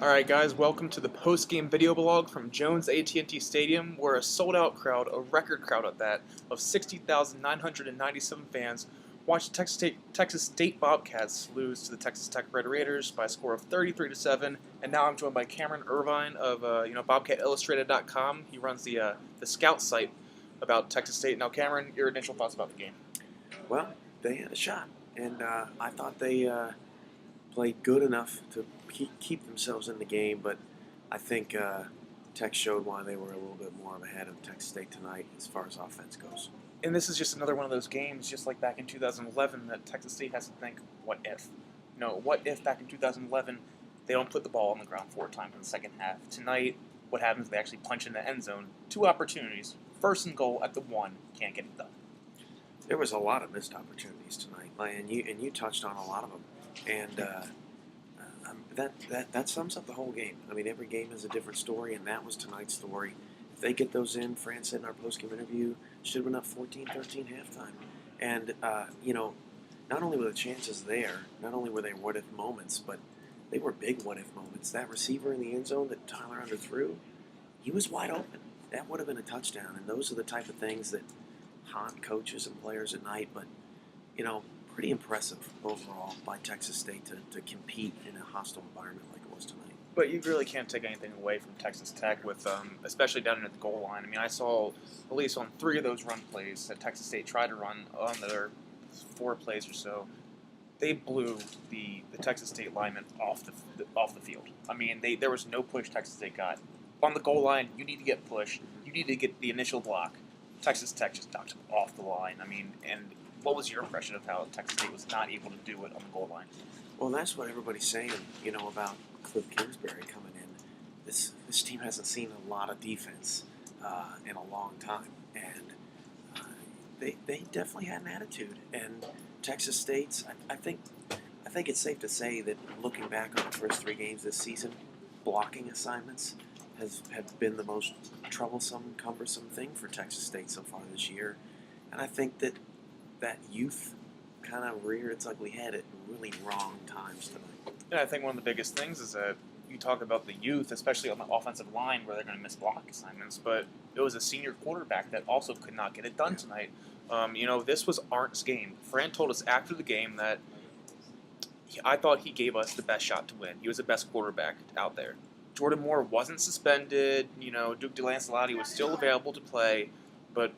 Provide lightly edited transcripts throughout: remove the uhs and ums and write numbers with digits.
Alright guys, welcome to the post-game video blog from Jones AT&T Stadium, where a sold-out crowd, a record crowd at that, of 60,997 fans watched Texas State Bobcats lose to the Texas Tech Red Raiders by a score of 33-7. And now I'm joined by Cameron Irvine of BobcatIllustrated.com. He runs the scout site about Texas State. Now, Cameron, your initial thoughts about the game? Well, they had a shot, and I thought they played good enough to keep themselves in the game, but I think Tech showed why they were a little bit more ahead of Texas State tonight as far as offense goes. And this is just another one of those games, just like back in 2011, that Texas State has to think, what if? What if back in 2011 they don't put the ball on the ground 4 times in the second half? Tonight, what happens? They actually punch in the end zone. 2 opportunities. First and goal at the 1. Can't get it done. There was a lot of missed opportunities tonight, and you touched on a lot of them, and that sums up the whole game. I mean, every game is a different story, and that was tonight's story. If they get those in, Fran said in our post-game interview, should have been up 14-13 halftime. And, not only were the chances there, not only were they what-if moments, but they were big what-if moments. That receiver in the end zone that Tyler underthrew, he was wide open. That would have been a touchdown, and those are the type of things that haunt coaches and players at night, but, pretty impressive overall by Texas State to compete in a hostile environment like it was tonight. But you really can't take anything away from Texas Tech, with especially down at the goal line. I mean, I saw at least on 3 of those run plays that Texas State tried to run on their 4 plays or so, they blew the Texas State linemen off the field. I mean, there was no push Texas State got. On the goal line, you need to get pushed. You need to get the initial block. Texas Tech just knocked them off the line. I mean, and what was your impression of how Texas State was not able to do it on the goal line? Well, that's what everybody's saying, about Cliff Kingsbury coming in. This team hasn't seen a lot of defense in a long time, and they definitely had an attitude. And Texas State's, I think it's safe to say that looking back on the first 3 games this season, blocking assignments have been the most troublesome, cumbersome thing for Texas State so far this year. And I think that youth kind of reared its ugly head at really wrong times tonight. Yeah, I think one of the biggest things is that you talk about the youth, especially on the offensive line, where they're going to miss block assignments, but it was a senior quarterback that also could not get it done tonight. This was Arndt's game. Fran told us after the game that I thought he gave us the best shot to win. He was the best quarterback out there. Jordan Moore wasn't suspended. Duke DeLancelotti was still available to play, but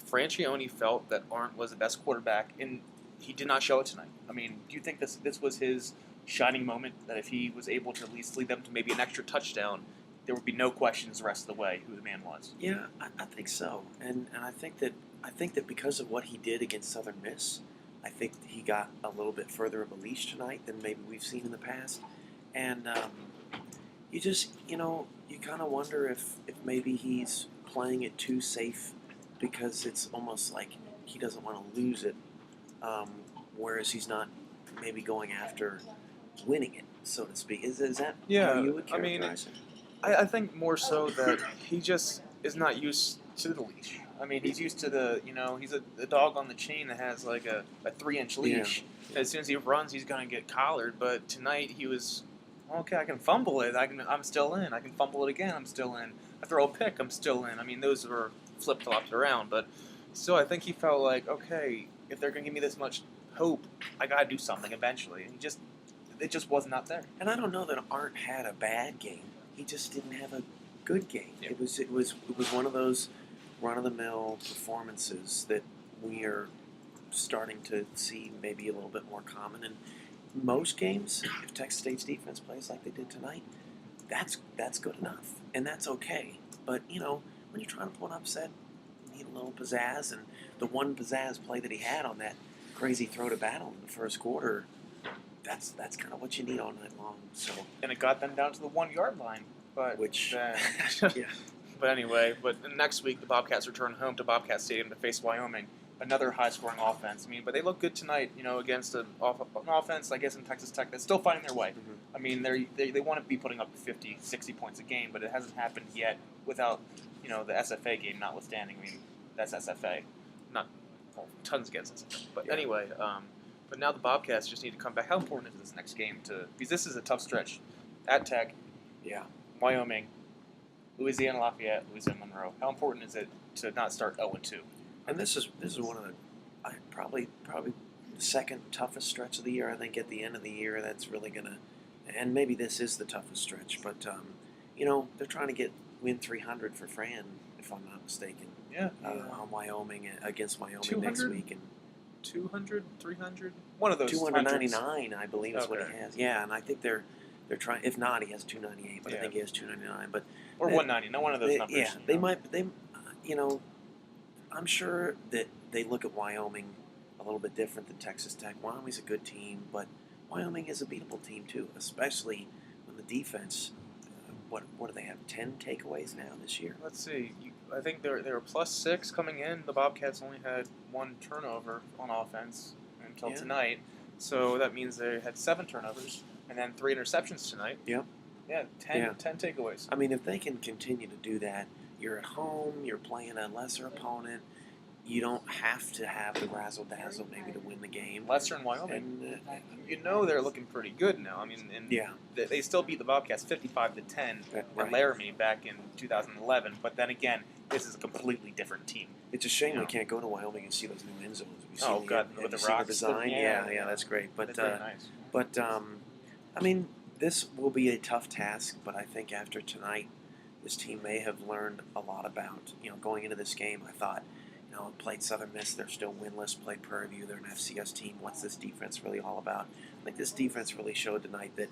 Franchione felt that Arndt was the best quarterback, and he did not show it tonight. I mean, do you think this was his shining moment, that if he was able to at least lead them to maybe an extra touchdown, there would be no questions the rest of the way who the man was? Yeah, I think so, and I think that because of what he did against Southern Miss, I think he got a little bit further of a leash tonight than maybe we've seen in the past, and you just you kind of wonder if maybe he's playing it too safe, because it's almost like he doesn't want to lose it, whereas he's not maybe going after winning it, so to speak. Is that how you would characterize it? I think more so that he just is not used to the leash. I mean, he's used to he's a dog on the chain that has like a 3-inch leash. Yeah. As soon as he runs, he's going to get collared. But tonight he was, okay, I can fumble it. I'm still in. I can fumble it again. I'm still in. I throw a pick. I'm still in. I mean, those were flip-flopped around. But still, I think he felt like, okay, if they're going to give me this much hope, I got to do something eventually. And it just was not there. And I don't know that Arndt had a bad game. He just didn't have a good game. Yeah. It was one of those run-of-the-mill performances that we are starting to see maybe a little bit more common. And most games, if Texas State's defense plays like they did tonight, that's good enough, and that's okay. But when you're trying to pull an upset, you need a little pizzazz. And the one pizzazz play that he had on that crazy throw to Battle in the first quarter, that's kind of what you need all night long. So, and it got them down to the 1-yard line. But yeah. But anyway, next week the Bobcats return home to Bobcat Stadium to face Wyoming, another high-scoring offense. I mean, but they look good tonight, against an offense, I guess, in Texas Tech that's still finding their way. Mm-hmm. I mean, they want to be putting up 50, 60 points a game, but it hasn't happened yet without, the SFA game notwithstanding. I mean, that's SFA, not tons against SFA. But yeah. Anyway, but now the Bobcats just need to come back. How important is this next game because this is a tough stretch at Tech, Yeah. Wyoming, Louisiana Lafayette, Louisiana Monroe. How important is it to not start 0-2? And this is one of the probably the second toughest stretch of the year. I think at the end of the year, that's really gonna, and maybe this is the toughest stretch. But they're trying to win 300 for Fran, if I'm not mistaken. Yeah. On Wyoming against Wyoming 200? next week, and 200, 300, one of those. 299, I believe, is what he Okay. has. Yeah, and I think they're trying. If not, he has 298, but I Yeah. think he has 299. But Or 190. No one of those numbers. yeah, they might. I'm sure that they look at Wyoming a little bit different than Texas Tech. Wyoming's a good team, but Wyoming is a beatable team too, especially when the defense. What do they have? 10 takeaways now this year. Let's see. I think they were +6 coming in. The Bobcats only had 1 turnover on offense until tonight, so that means they had 7 turnovers and then 3 interceptions tonight. Yep. Yeah, 10 takeaways. I mean, if they can continue to do that, you're at home, you're playing a lesser opponent. You don't have to have the razzle dazzle maybe to win the game. Lesser in Wyoming. And, they're looking pretty good now. I mean, they still beat the Bobcats 55-10 at Laramie back in 2011. But then again, this is a completely different team. It's a shame we can't go to Wyoming and see those new end zones. With the rocks design. Yeah, that's great. But that's very nice. But I mean, this will be a tough task. But I think after tonight, this team may have learned a lot about going into this game. I thought. Played Southern Miss. They're still winless. Played Prairie View. They're an FCS team. What's this defense really all about? I think this defense really showed tonight that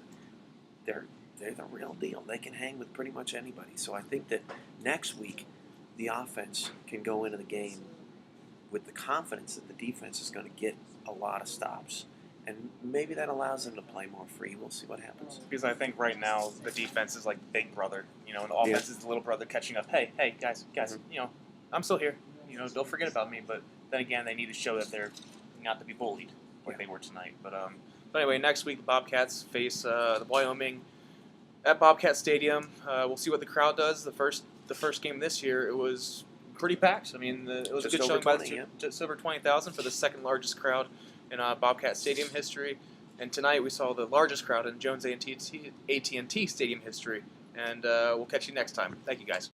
they're the real deal. They can hang with pretty much anybody. So I think that next week the offense can go into the game with the confidence that the defense is going to get a lot of stops. And maybe that allows them to play more free. We'll see what happens. Because I think right now the defense is like Big Brother, and the offense is the little brother catching up. Hey, guys, I'm still here. Don't forget about me. But then again, they need to show that they're not to be bullied like they were tonight. But anyway, next week the Bobcats face the Wyoming at Bobcat Stadium. We'll see what the crowd does. The first game this year, it was pretty packed. I mean, it was a good showing by just over 20,000 for the second largest crowd in Bobcat Stadium history. And tonight we saw the largest crowd in Jones AT&T Stadium history. And we'll catch you next time. Thank you, guys.